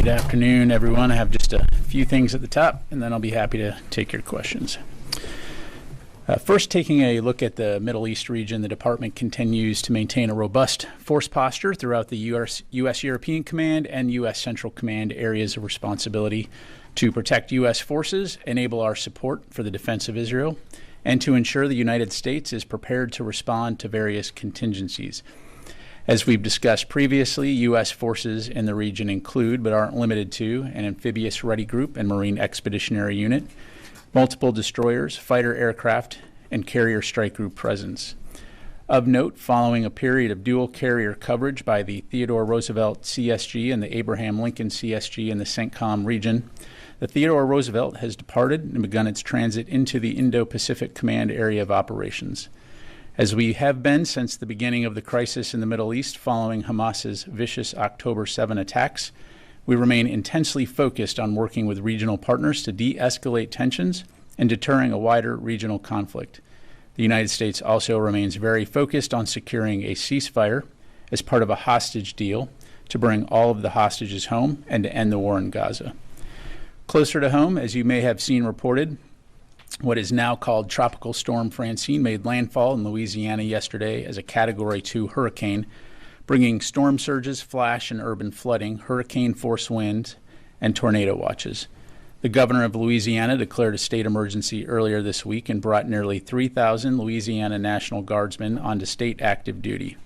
Good afternoon, everyone. I have just a few things at the top, and then I'll be happy to take your questions. First, taking a look at the Middle East region, the department continues to maintain a robust force posture throughout the U.S. European Command and U.S. Central Command areas of responsibility to protect U.S. forces, enable our support for the defense of Israel, and to ensure the United States is prepared to respond to various contingencies. As we've discussed previously, U.S. forces in the region include, but aren't limited to, an amphibious ready group and Marine Expeditionary Unit, multiple destroyers, fighter aircraft, and carrier strike group presence. Of note, following a period of dual carrier coverage by the Theodore Roosevelt CSG and the Abraham Lincoln CSG in the CENTCOM region, the Theodore Roosevelt has departed and begun its transit into the Indo-Pacific Command area of operations. As we have been since the beginning of the crisis in the Middle East following Hamas's vicious October 7 attacks, we remain intensely focused on working with regional partners to de-escalate tensions and deterring a wider regional conflict. The United States also remains very focused on securing a ceasefire as part of a hostage deal to bring all of the hostages home and to end the war in Gaza. Closer to home, as you may have seen reported, what is now called Tropical Storm Francine made landfall in Louisiana yesterday as a Category 2 hurricane, bringing storm surges, flash and urban flooding, hurricane-force winds, and tornado watches. The governor of Louisiana declared a state emergency earlier this week and brought nearly 3,000 Louisiana National Guardsmen onto state active duty.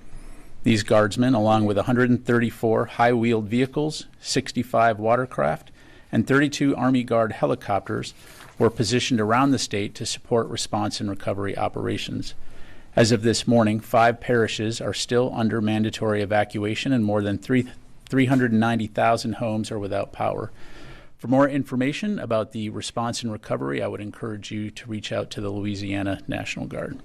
These guardsmen, along with 134 high-wheeled vehicles, 65 watercraft, and 32 Army Guard helicopters, were positioned around the state to support response and recovery operations. As of this morning, 5 parishes are still under mandatory evacuation and more than 390,000 homes are without power. For more information about the response and recovery, I would encourage you to reach out to the Louisiana National Guard.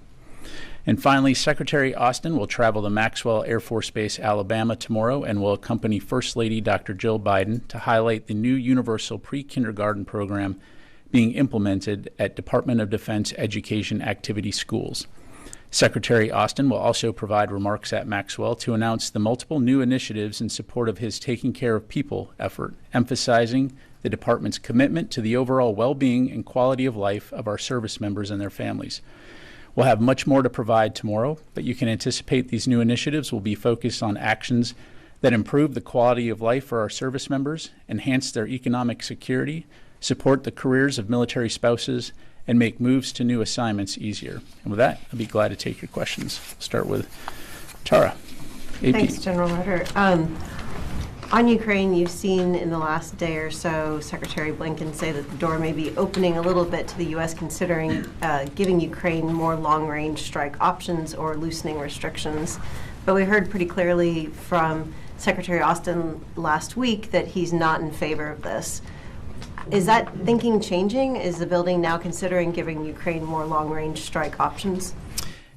And finally, Secretary Austin will travel to Maxwell Air Force Base, Alabama tomorrow and will accompany First Lady Dr. Jill Biden to highlight the new universal pre-kindergarten program being implemented at Department of Defense Education Activity Schools. Secretary Austin will also provide remarks at Maxwell to announce the multiple new initiatives in support of his Taking Care of People effort, emphasizing the department's commitment to the overall well-being and quality of life of our service members and their families. We'll have much more to provide tomorrow, but you can anticipate these new initiatives will be focused on actions that improve the quality of life for our service members, enhance their economic security, support the careers of military spouses, and make moves to new assignments easier. And with that, I'll be glad to take your questions. I'll start with Tara, AP. Thanks, General Ryder. On Ukraine, you've seen in the last day or so Secretary Blinken say that the door may be opening a little bit to the U.S. considering giving Ukraine more long-range strike options or loosening restrictions. But we heard pretty clearly from Secretary Austin last week that he's not in favor of this. Is that thinking changing? Is the building now considering giving Ukraine more long-range strike options?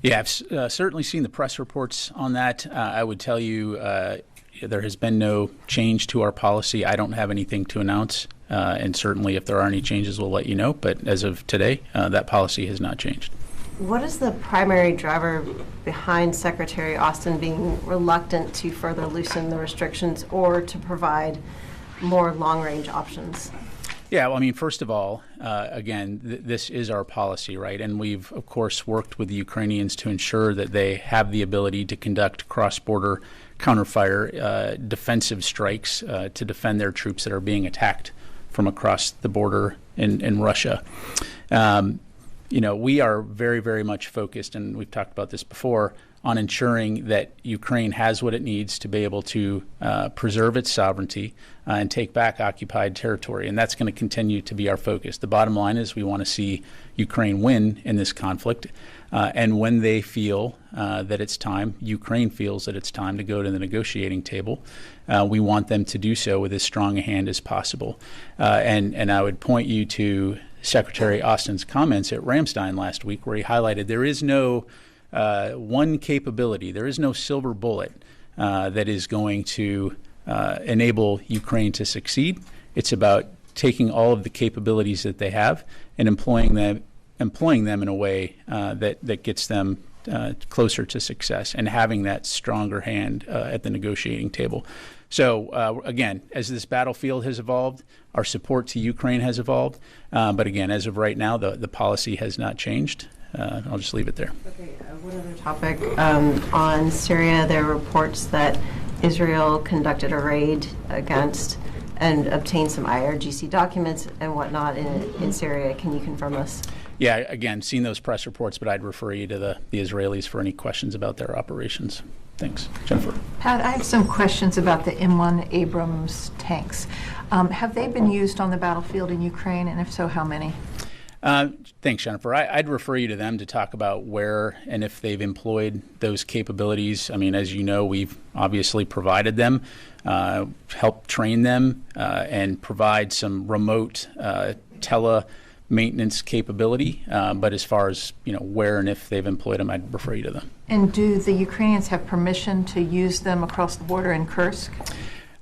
Yeah, I've certainly seen the press reports on that. I would tell you there has been no change to our policy. I don't have anything to announce, and certainly if there are any changes, we'll let you know. But as of today, that policy has not changed. What is the primary driver behind Secretary Austin being reluctant to further loosen the restrictions or to provide more long-range options? Yeah, well, I mean, first of all, again, this is our policy, right? And we've, of course, worked with the Ukrainians to ensure that they have the ability to conduct cross-border counterfire defensive strikes to defend their troops that are being attacked from across the border in Russia. We are very, very much focused, and we've talked about this before, on ensuring that Ukraine has what it needs to be able to preserve its sovereignty and take back occupied territory. And that's going to continue to be our focus. The bottom line is we want to see Ukraine win in this conflict. And when they feel that it's time, Ukraine feels that it's time to go to the negotiating table, we want them to do so with as strong a hand as possible. And I would point you to Secretary Austin's comments at Ramstein last week, where he highlighted there is no one capability, there is no silver bullet that is going to enable Ukraine to succeed. It's about taking all of the capabilities that they have and employing them in a way that gets them closer to success and having that stronger hand at the negotiating table. So again, as this battlefield has evolved, our support to Ukraine has evolved. But again, as of right now, the policy has not changed. I'll just leave it there. Okay, one other topic. On Syria, there are reports that Israel conducted a raid against and obtained some IRGC documents and whatnot in Syria. Can you confirm this? Yeah, again, seen those press reports, but I'd refer you to the Israelis for any questions about their operations. Thanks. Jennifer. Pat, I have some questions about the M1 Abrams tanks. Have they been used on the battlefield in Ukraine, and if so, how many? Thanks, Jennifer. I'd refer you to them to talk about where and if they've employed those capabilities. I mean, as you know, we've obviously provided them, helped train them, and provide some remote maintenance capability. But as far as where and if they've employed them, I'd refer you to them. And do the Ukrainians have permission to use them across the border in Kursk?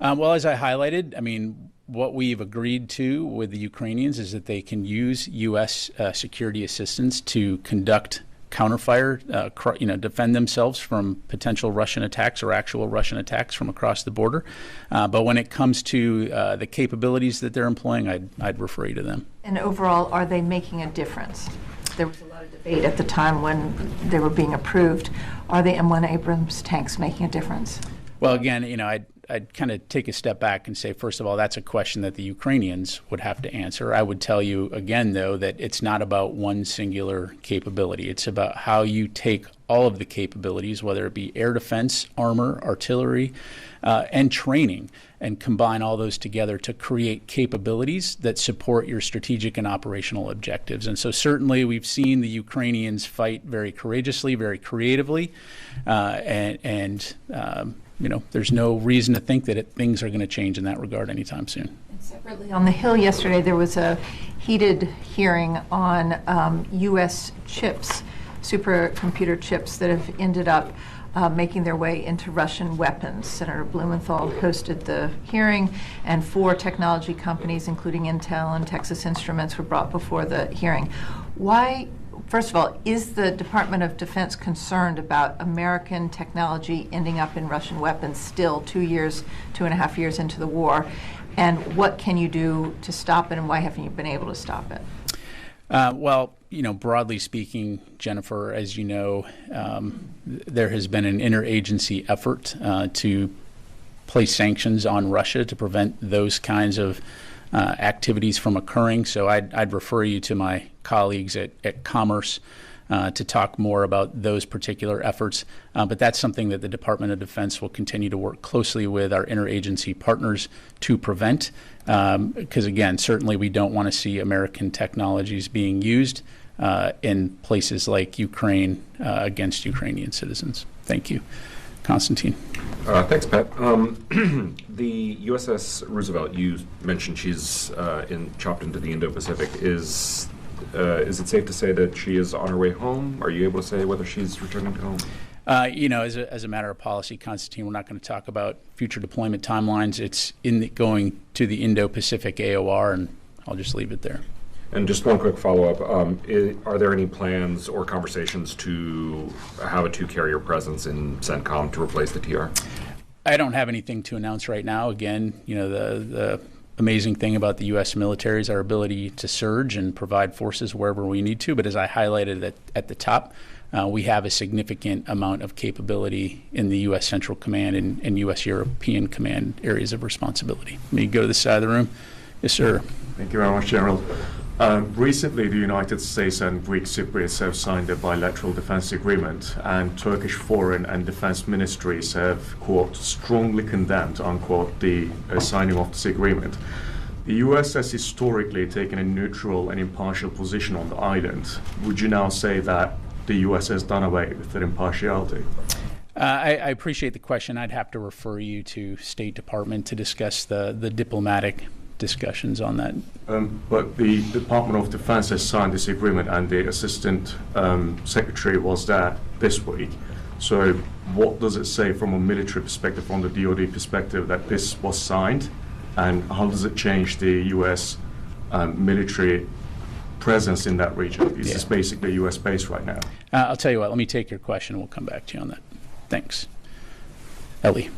Well, as I highlighted, I mean, what we've agreed to with the Ukrainians is that they can use U.S. security assistance to conduct counterfire, defend themselves from potential Russian attacks or actual Russian attacks from across the border. But when it comes to the capabilities that they're employing, I'd refer you to them. And overall, are they making a difference? There was a lot of debate at the time when they were being approved. Are the M1 Abrams tanks making a difference? Well, again, I'd kind of take a step back and say, first of all, that's a question that the Ukrainians would have to answer. I would tell you again, though, that it's not about one singular capability. It's about how you take all of the capabilities, whether it be air defense, armor, artillery, and training, and combine all those together to create capabilities that support your strategic and operational objectives. And so certainly we've seen the Ukrainians fight very courageously, very creatively, there's no reason to think that things are going to change in that regard anytime soon. And separately, on the Hill yesterday, there was a heated hearing on U.S. chips, supercomputer chips that have ended up making their way into Russian weapons. Senator Blumenthal hosted the hearing, and 4 technology companies, including Intel and Texas Instruments, were brought before the hearing. Why? First of all, is the Department of Defense concerned about American technology ending up in Russian weapons still 2.5 years into the war? And what can you do to stop it, and why haven't you been able to stop it? Well, broadly speaking, Jennifer, as you know, there has been an interagency effort to place sanctions on Russia to prevent those kinds of activities from occurring. So I'd refer you to my colleagues at Commerce to talk more about those particular efforts. But that's something that the Department of Defense will continue to work closely with our interagency partners to prevent. Because again, certainly we don't want to see American technologies being used in places like Ukraine against Ukrainian citizens. Thank you. Constantine. Thanks, Pat. The USS Roosevelt, you mentioned she's chopped into the Indo-Pacific. Is it safe to say that she is on her way home? Are you able to say whether she's returning to home? As a matter of policy, Constantine, we're not going to talk about future deployment timelines. It's going to the Indo-Pacific AOR, and I'll just leave it there. And just one quick follow-up. Are there any plans or conversations to have a 2-carrier presence in CENTCOM to replace the TR? I don't have anything to announce right now. Again, the amazing thing about the U.S. military is our ability to surge and provide forces wherever we need to. But as I highlighted at the top, we have a significant amount of capability in the U.S. Central Command and U.S. European Command areas of responsibility. Let me go to this side of the room. Yes, sir. Thank you very much, General. Recently, the United States and Greek Cypriots have signed a bilateral defense agreement, and Turkish foreign and defense ministries have, quote, strongly condemned, unquote, the signing of this agreement. The U.S. has historically taken a neutral and impartial position on the island. Would you now say that the U.S. has done away with that impartiality? I appreciate the question. I'd have to refer you to State Department to discuss the diplomatic discussions on that. But the Department of Defense has signed this agreement, and the Assistant Secretary was there this week. So what does it say from a military perspective, from the DoD perspective, that this was signed? And how does it change the U.S. military presence in that region? Is Yeah. this basically U.S. based right now? I'll tell you what, let me take your question and we'll come back to you on that. Thanks. Ellie.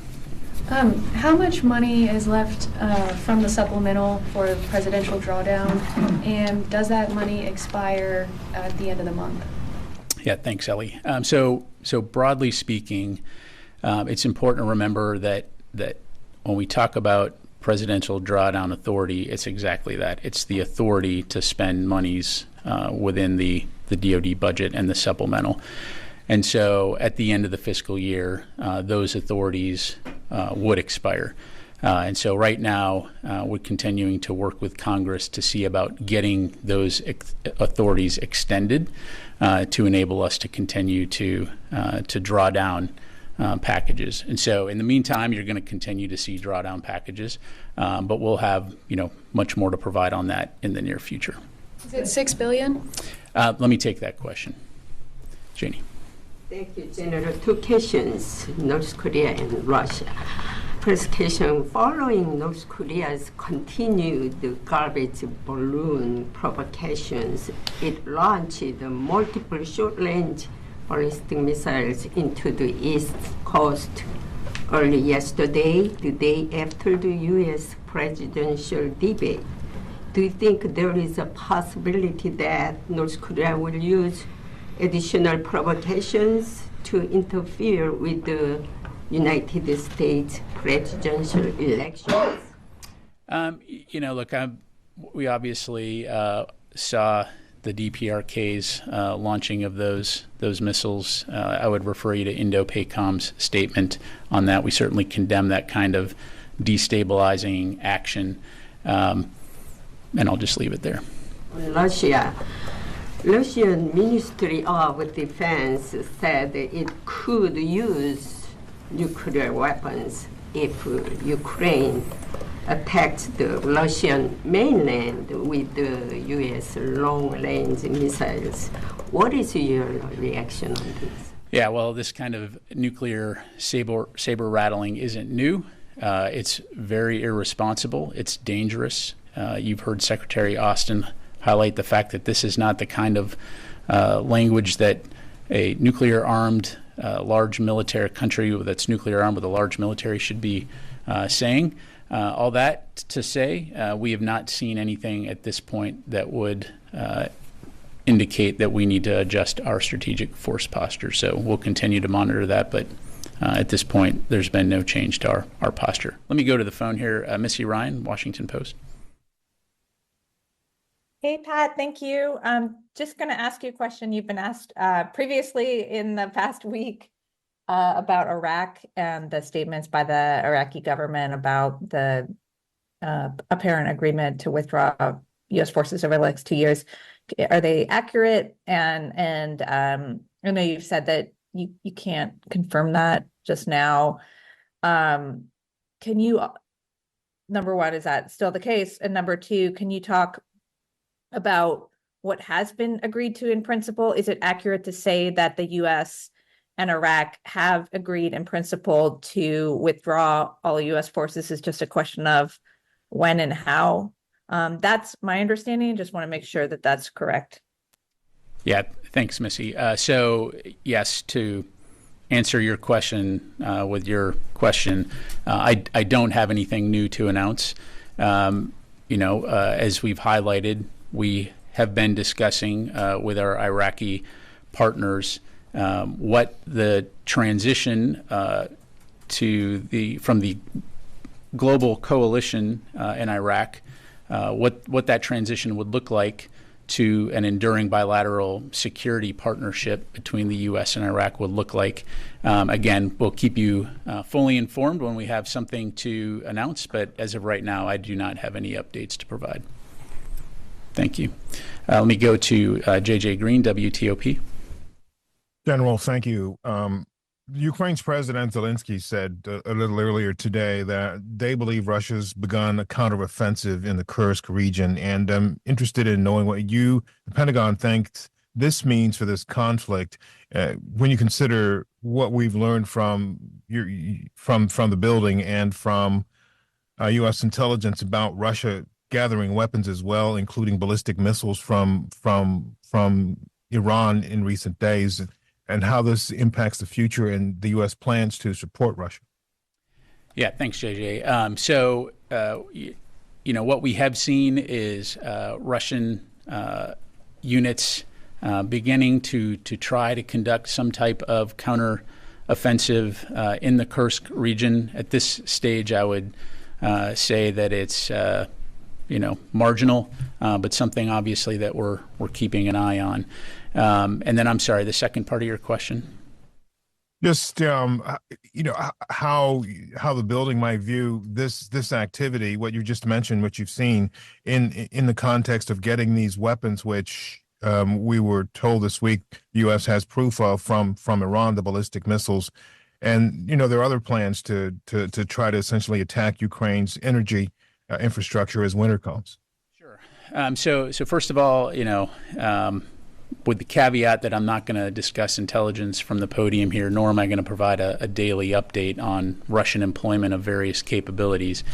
How much money is left from the supplemental for the presidential drawdown, and does that money expire at the end of the month? Yeah, thanks, Ellie. So broadly speaking, it's important to remember that when we talk about presidential drawdown authority, it's exactly that. It's the authority to spend monies within the DoD budget and the supplemental. And so at the end of the fiscal year, those authorities would expire. And so right now, we're continuing to work with Congress to see about getting those authorities extended to enable us to continue to draw down packages. And so in the meantime, you're going to continue to see drawdown packages, but we'll have much more to provide on that in the near future. Is it $6 billion? Let me take that question. Janie. Thank you, General. Two questions, North Korea and Russia. First question, following North Korea's continued garbage balloon provocations, it launched multiple short-range ballistic missiles into the East Coast early yesterday, the day after the U.S. presidential debate. Do you think there is a possibility that North Korea will use additional provocations to interfere with the United States presidential elections? Look, we obviously saw the DPRK's launching of those missiles. I would refer you to Indo-PACOM's statement on that. We certainly condemn that kind of destabilizing action, and I'll just leave it there. Russian Ministry of Defense said it could use nuclear weapons if Ukraine attacked the Russian mainland with the U.S. long-range missiles. What is your reaction on this? Yeah, well, this kind of nuclear saber rattling isn't new. It's very irresponsible. It's dangerous. You've heard Secretary Austin highlight the fact that this is not the kind of language that a nuclear-armed large military country that's nuclear-armed with a large military should be saying. All that to say, we have not seen anything at this point that would indicate that we need to adjust our strategic force posture. So we'll continue to monitor that, but at this point, there's been no change to our posture. Let me go to the phone here. Missy Ryan, Washington Post. Hey, Pat, thank you. Just going to ask you a question you've been asked previously in the past week about Iraq and the statements by the Iraqi government about the apparent agreement to withdraw U.S. forces over the next 2 years. Are they accurate? And I know you've said that you can't confirm that just now. Can you, number one, is that still the case? And number two, can you talk about what has been agreed to in principle? Is it accurate to say that the U.S. and Iraq have agreed in principle to withdraw all U.S. forces? Is just a question of when and how? That's my understanding. Just want to make sure that that's correct. Yeah, thanks, Missy. So yes, to answer your question with your question, I don't have anything new to announce. As we've highlighted, we have been discussing with our Iraqi partners what the transition from the global coalition in Iraq, what that transition would look like to an enduring bilateral security partnership between the U.S. and Iraq would look like. Again, we'll keep you fully informed when we have something to announce, but as of right now, I do not have any updates to provide. Thank you. Let me go to J.J. Green, WTOP. General, thank you. Ukraine's President Zelensky said a little earlier today that they believe Russia's begun a counteroffensive in the Kursk region, and I'm interested in knowing what the Pentagon, thinks this means for this conflict when you consider what we've learned from the building and from U.S. intelligence about Russia gathering weapons as well, including ballistic missiles from Iran in recent days, and how this impacts the future and the U.S. plans to support Russia. Yeah, thanks, JJ. What we have seen is Russian units beginning to try to conduct some type of counter-offensive in the Kursk region. At this stage, I would say that it's marginal, but something obviously that we're keeping an eye on. And then I'm sorry, the second part of your question. Just how the building might view this activity, what you just mentioned, what you've seen in the context of getting these weapons, which we were told this week the U.S. has proof of from Iran, the ballistic missiles, and there are other plans to try to essentially attack Ukraine's energy infrastructure as winter comes. Sure. So first of all, with the caveat that I'm not going to discuss intelligence from the podium here, nor am I going to provide a daily update on Russian employment of various capabilities.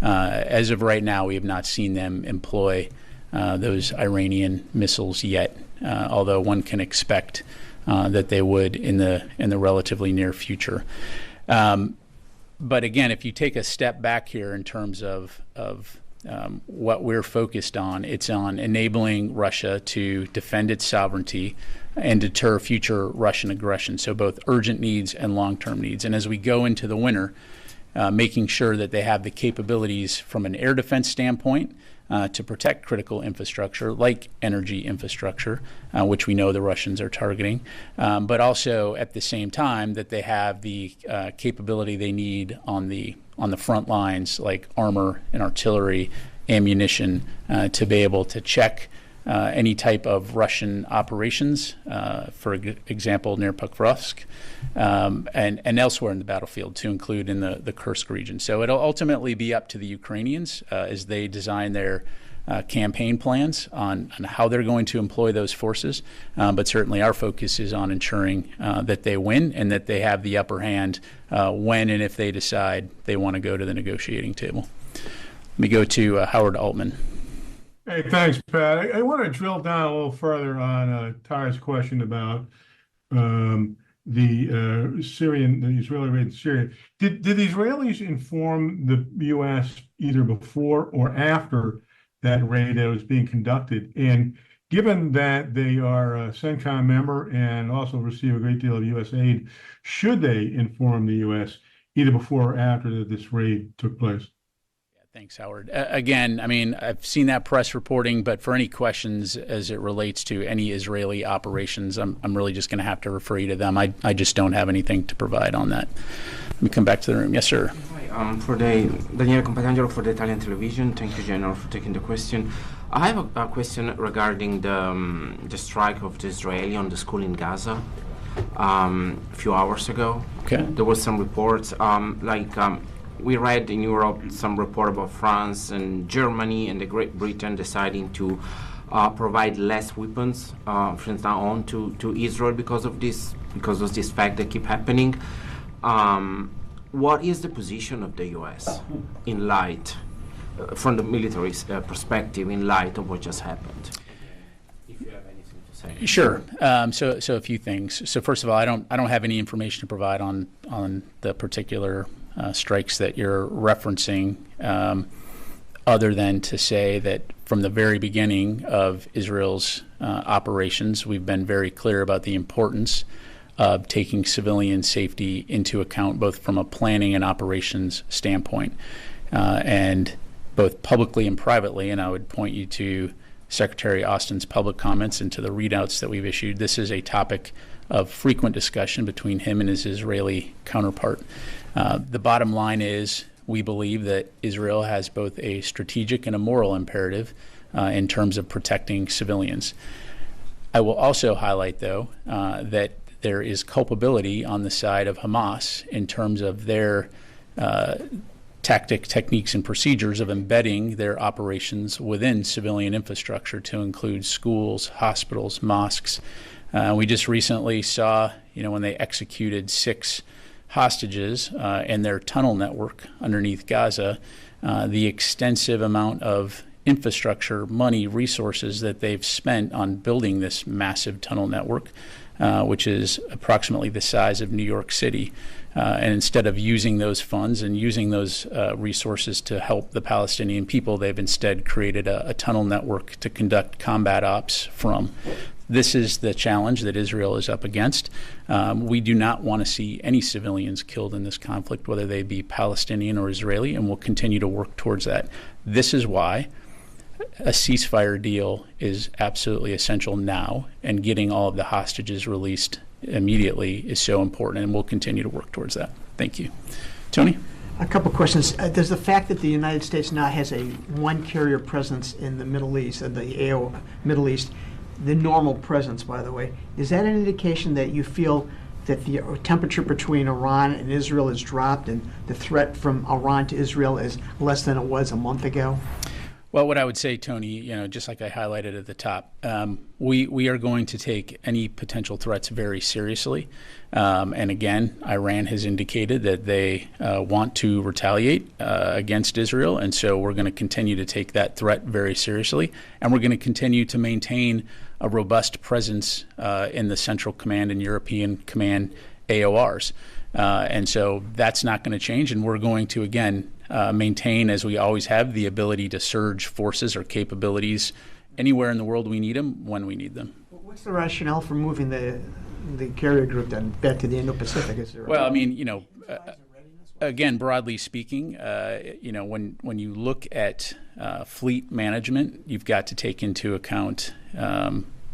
As of right now, we have not seen them employ those Iranian missiles yet, although one can expect that they would in the relatively near future. But again, if you take a step back here in terms of what we're focused on, it's on enabling Russia to defend its sovereignty and deter future Russian aggression, so both urgent needs and long-term needs. And as we go into the winter, making sure that they have the capabilities from an air defense standpoint to protect critical infrastructure like energy infrastructure, which we know the Russians are targeting, but also at the same time that they have the capability they need on the front lines like armor and artillery, ammunition, to be able to check any type of Russian operations, for example, near Pokrovsk, and elsewhere in the battlefield, to include in the Kursk region. So it'll ultimately be up to the Ukrainians as they design their campaign plans on how they're going to employ those forces. But certainly our focus is on ensuring that they win and that they have the upper hand when and if they decide they want to go to the negotiating table. Let me go to Howard Altman. Hey, thanks, Pat. I want to drill down a little further on Tara's question about the Israeli raid in Syria. Did the Israelis inform the U.S. either before or after that raid that was being conducted? And given that they are a CENTCOM member and also receive a great deal of U.S. aid, should they inform the U.S. either before or after this raid took place? Thanks, Howard. Again, I mean, I've seen that press reporting, but for any questions as it relates to any Israeli operations, I'm really just going to have to refer you to them. I just don't have anything to provide on that. Let me come back to the room. Yes, sir. Hi, for Daniele Compagangelo for the Italian television. Thank you, General, for taking the question. I have a question regarding the strike of the Israeli on the school in Gaza a few hours ago. Okay. There was some reports, we read in Europe some report about France and Germany and the Great Britain deciding to provide less weapons from now on to Israel because of this fact that keep happening. What is the position of the U.S. in light, from the military perspective, in light of what just happened? If you have anything to say. Sure. So a few things. So first of all, I don't have any information to provide on the particular strikes that you're referencing, other than to say that from the very beginning of Israel's operations, we've been very clear about the importance of taking civilian safety into account, both from a planning and operations standpoint, and both publicly and privately. And I would point you to Secretary Austin's public comments and to the readouts that we've issued. This is a topic of frequent discussion between him and his Israeli counterpart. The bottom line is we believe that Israel has both a strategic and a moral imperative in terms of protecting civilians. I will also highlight, though, that there is culpability on the side of Hamas in terms of their techniques, and procedures of embedding their operations within civilian infrastructure to include schools, hospitals, mosques. We just recently saw, when they executed 6 hostages in their tunnel network underneath Gaza, the extensive amount of infrastructure, money, resources that they've spent on building this massive tunnel network, which is approximately the size of New York City. And instead of using those funds and using those resources to help the Palestinian people, they've instead created a tunnel network to conduct combat ops from. This is the challenge that Israel is up against. We do not want to see any civilians killed in this conflict, whether they be Palestinian or Israeli, and we'll continue to work towards that. This is why a ceasefire deal is absolutely essential now, and getting all of the hostages released immediately is so important, and we'll continue to work towards that. Thank you. Tony? A couple questions. Does the fact that the United States now has a one carrier presence in the Middle East, the AO Middle East, the normal presence, by the way, is that an indication that you feel that the temperature between Iran and Israel has dropped and the threat from Iran to Israel is less than it was a month ago? Well, what I would say, Tony, just like I highlighted at the top, we are going to take any potential threats very seriously. And again, Iran has indicated that they want to retaliate against Israel. And so we're going to continue to take that threat very seriously. And we're going to continue to maintain a robust presence in the Central Command and European Command AORs. And so that's not going to change. And we're going to, again, maintain, as we always have, the ability to surge forces or capabilities anywhere in the world we need them, when we need them. What's the rationale for moving the carrier group then back to the Indo-Pacific? Well, I mean, again, broadly speaking, when you look at fleet management, you've got to take into account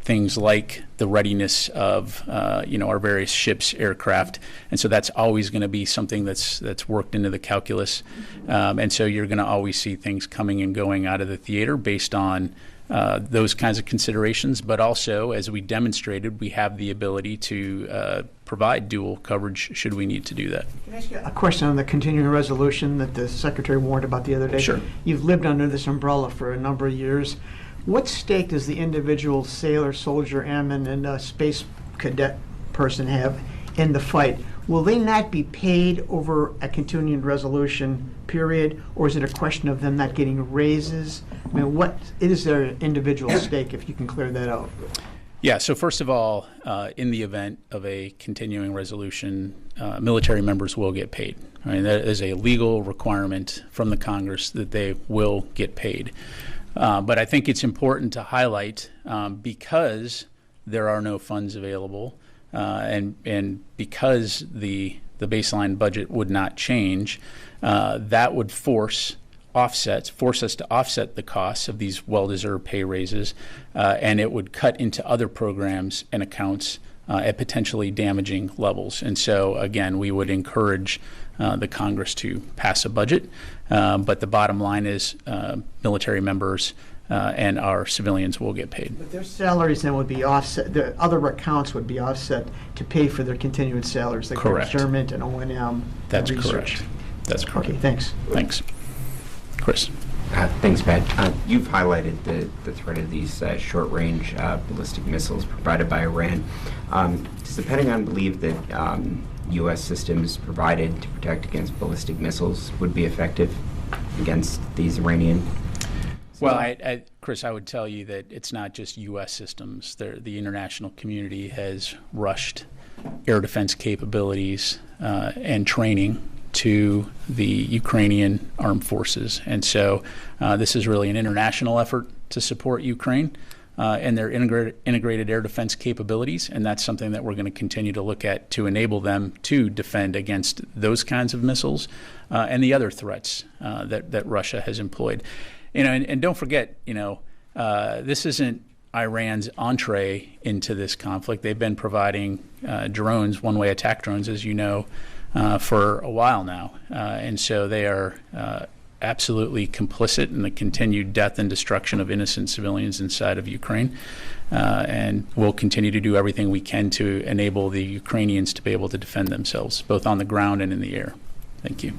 things like the readiness of our various ships, aircraft, and so that's always going to be something that's worked into the calculus, and so you're going to always see things coming and going out of the theater based on those kinds of considerations. But also, as we demonstrated, we have the ability to provide dual coverage should we need to do that. Can I ask you a question on the continuing resolution that the Secretary warned about the other day? Sure. You've lived under this umbrella for a number of years. What stake does the individual sailor, soldier, airman, and space cadet person have in the fight? Will they not be paid over a continuing resolution period, or is it a question of them not getting raises? I mean, what is their individual stake, if you can clear that out? Yeah, so first of all, in the event of a continuing resolution, military members will get paid. I mean, that is a legal requirement from the Congress that they will get paid. But I think it's important to highlight, because there are no funds available, and because the baseline budget would not change, that would force us to offset the costs of these well-deserved pay raises, and it would cut into other programs and accounts at potentially damaging levels. And so, again, we would encourage the Congress to pass a budget, but the bottom line is military members and our civilians will get paid. But their salaries then would be offset, the other accounts would be offset to pay for their continuing salaries, like correct. Procurement and O&M. That's and research. correct. That's correct. Okay, thanks. Thanks. Chris. Thanks, Pat. You've highlighted the threat of these short-range ballistic missiles provided by Iran. Does the Pentagon believe that U.S. systems provided to protect against ballistic missiles would be effective against these Iranian? Well, Chris, I would tell you that it's not just U.S. systems. The international community has rushed air defense capabilities and training to the Ukrainian armed forces. And so this is really an international effort to support Ukraine and their integrated air defense capabilities. And that's something that we're going to continue to look at to enable them to defend against those kinds of missiles and the other threats that Russia has employed. And don't forget, this isn't Iran's entree into this conflict. They've been providing drones, one-way attack drones, as you know, for a while now. And so they are absolutely complicit in the continued death and destruction of innocent civilians inside of Ukraine. And we'll continue to do everything we can to enable the Ukrainians to be able to defend themselves, both on the ground and in the air. Thank you.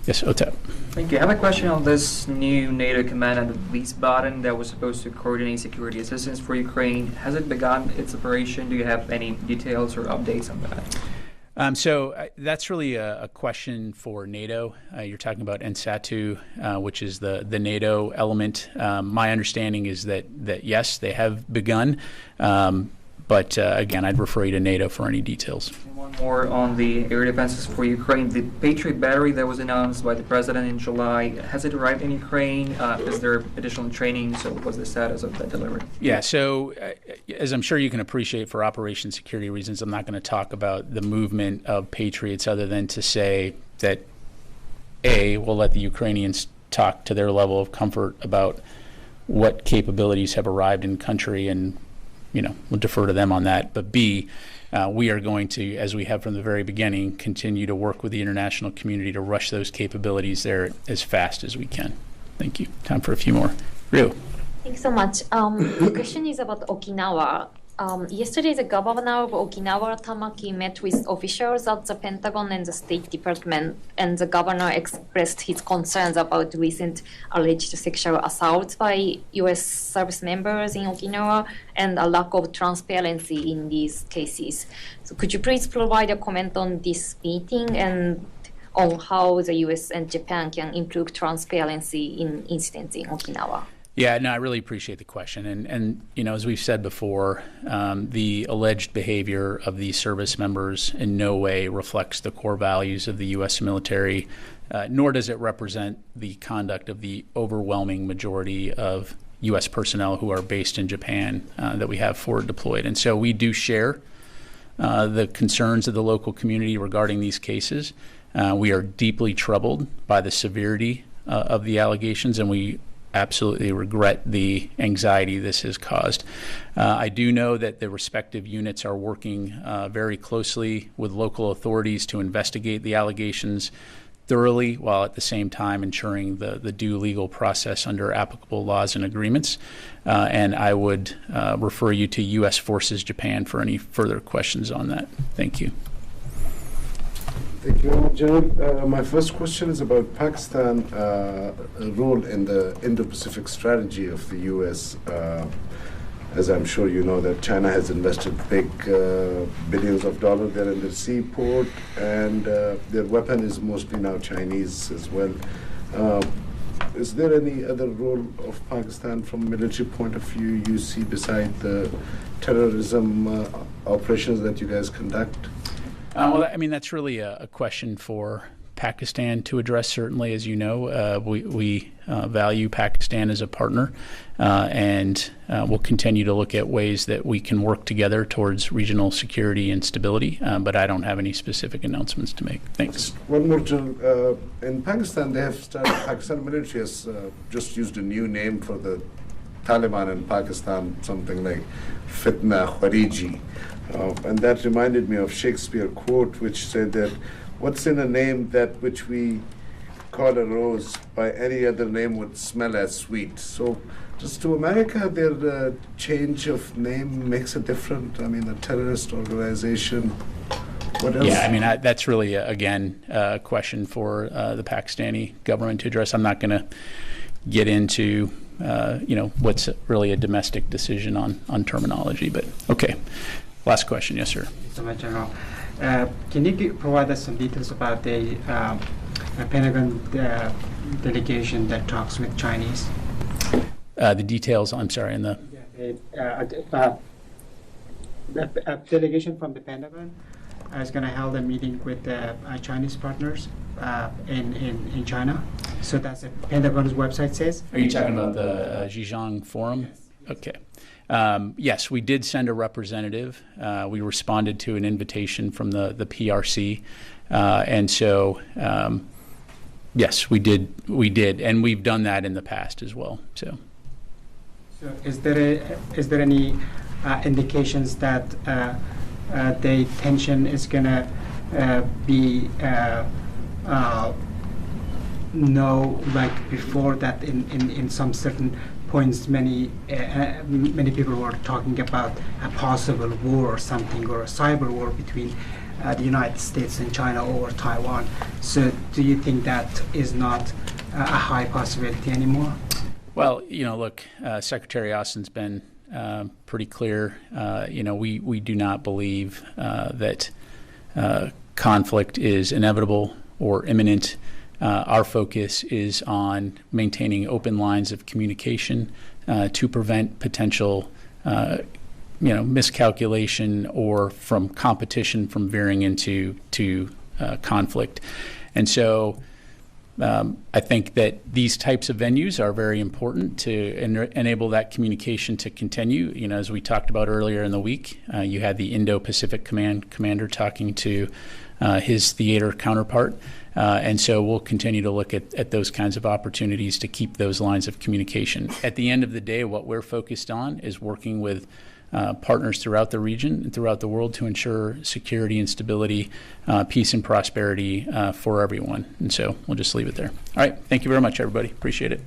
Yes, Otep. Thank you. I have a question on this new NATO command and Wiesbaden that was supposed to coordinate security assistance for Ukraine. Has it begun its operation? Do you have any details or updates on that? That's really a question for NATO. You're talking about NSATU, which is the NATO element. My understanding is that yes, they have begun. But again, I'd refer you to NATO for any details. And one more on the air defenses for Ukraine. The Patriot battery that was announced by the president in July, has it arrived in Ukraine? Is there additional training? So what's the status of that delivery? Yeah, so as I'm sure you can appreciate, for operation security reasons, I'm not going to talk about the movement of Patriots other than to say that, A, we'll let the Ukrainians talk to their level of comfort about what capabilities have arrived in country, and we'll defer to them on that. But B, we are going to, as we have from the very beginning, continue to work with the international community to rush those capabilities there as fast as we can. Thank you. Time for a few more. Ryu. Thanks so much. The question is about Okinawa. Yesterday, the governor of Okinawa, Tamaki, met with officials at the Pentagon and the State Department, and the governor expressed his concerns about recent alleged sexual assaults by U.S. service members in Okinawa and a lack of transparency in these cases. So could you please provide a comment on this meeting and on how the U.S. and Japan can improve transparency in incidents in Okinawa? Yeah, no, I really appreciate the question. And as we've said before, the alleged behavior of these service members in no way reflects the core values of the U.S. military, nor does it represent the conduct of the overwhelming majority of U.S. personnel who are based in Japan that we have forward deployed. And so we do share the concerns of the local community regarding these cases. We are deeply troubled by the severity of the allegations, and we absolutely regret the anxiety this has caused. I do know that the respective units are working very closely with local authorities to investigate the allegations thoroughly, while at the same time ensuring the due legal process under applicable laws and agreements. And I would refer you to U.S. Forces Japan for any further questions on that. Thank you. Thank you very much, General. My first question is about Pakistan's role in the Indo-Pacific strategy of the U.S. As I'm sure you know, that China has invested big billions of dollars there in the seaport, and their weapon is mostly now Chinese as well. Is there any other role of Pakistan from a military point of view you see beside the terrorism operations that you guys conduct? Well, I mean, that's really a question for Pakistan to address. Certainly, as you know, we value Pakistan as a partner, and we'll continue to look at ways that we can work together towards regional security and stability. But I don't have any specific announcements to make. Thanks. One more, General. In Pakistan, they have started, Pakistan military has just used a new name for the Taliban in Pakistan, something like Fitna Khariji. And that reminded me of Shakespeare quote, which said that, "What's in a name that which we call a rose, by any other name would smell as sweet." So just to America, their change of name makes a difference. I mean, a terrorist organization. What else? Yeah, I mean, that's really, again, a question for the Pakistani government to address. I'm not going to get into, what's really a domestic decision on terminology, but okay. Last question, yes, sir. Thank you so much, General. Can you provide us some details about the Pentagon delegation that talks with Chinese? The details, I'm sorry, in the... The delegation from the Pentagon is going to hold a meeting with Chinese partners in China. So that's what Pentagon's website says. Are you talking about the Xizang Forum? Yes. Okay. Yes, we did send a representative. We responded to an invitation from the PRC, and so yes, we did, and we've done that in the past as well. So is there any indications that the tension is going to be like before that in some certain points, many people were talking about a possible war or something, or a cyber war between the United States and China over Taiwan. So do you think that is not a high possibility anymore? Well, look, Secretary Austin's been pretty clear. We do not believe that conflict is inevitable or imminent, our focus is on maintaining open lines of communication to prevent potential miscalculation or from competition from veering into conflict. And so I think that these types of venues are very important to enable that communication to continue. As we talked about earlier in the week, you had the Indo-Pacific Command commander talking to his theater counterpart. And so we'll continue to look at those kinds of opportunities to keep those lines of communication. At the end of the day, what we're focused on is working with partners throughout the region and throughout the world to ensure security and stability, peace and prosperity for everyone. And so we'll just leave it there. All right. Thank you very much, everybody. Appreciate it.